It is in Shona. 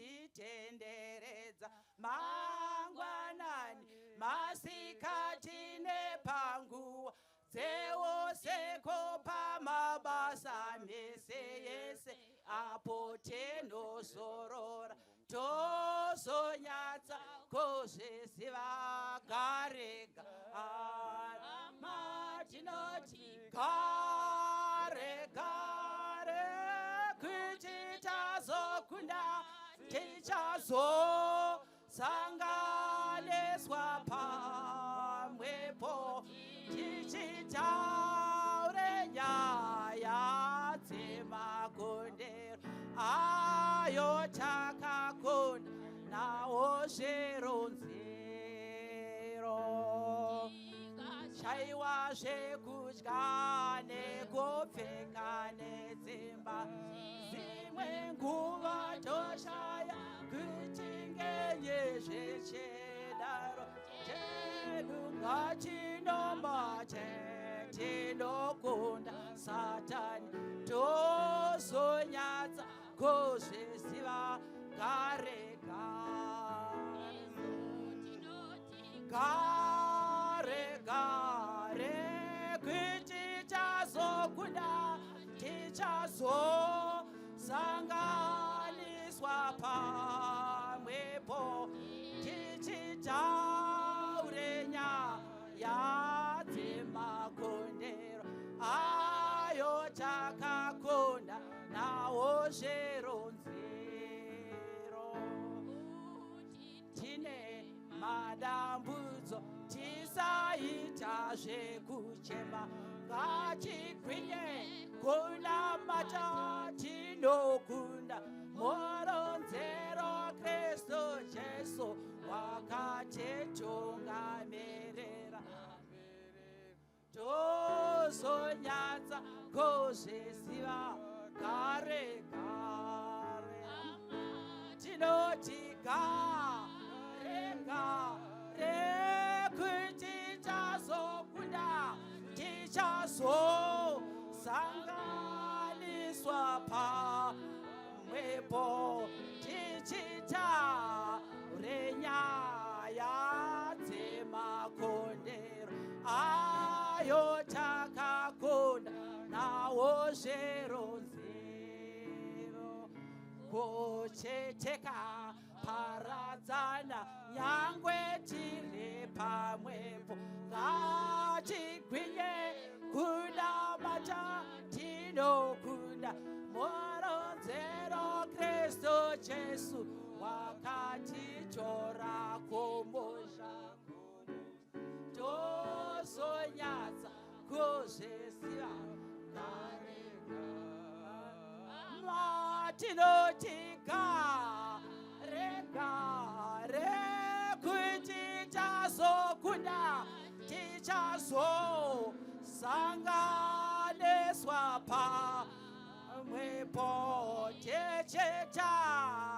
achitenderedza mangwanani masikati nepanguva dzewoseko pamabasa mese yese apo tinozorora tozonyatsa kuzviziva gare gare matinoti gare gare kuti tazokunda tichazosanganiswa pamwepo tichitaure nyaya dzemakondero ayo takakunda nawo zveronzero shaiwa zvekudya nekupfeka nedzimba dzimwe nguva toshaya kuti ngenye zvechedaro chedu ngatinomba tinokunda satani tozonyatsa kuzviziva gare gare gare kuti tazokunda tichazosanganiswa pamwepo tichitaure nyaya dzemakondero ayo takakunda nawo zveronzero tine madambudzo tisaita zvekuchema ngatigwinye kunamata tinokunda muronzero Kristu Jesu wakatitungamirira tozonyatsa kuzviziva gare gare tinoti gare gare kuti tazokunda tichazosanganiswa pamwepo tichitaure nyaya dzemakondero ayo takakunda nawo zveronzero kucheteka paradzana nyangwe tiri pamwepo ngatigwinye kunamata tinokunda muronzero Kristu Jesu wakatitora kumbozha tozonyatsa kuzviziva gare matinoti gare gare kuti tazokunda tichazosanganiswa pamwepo tichitaure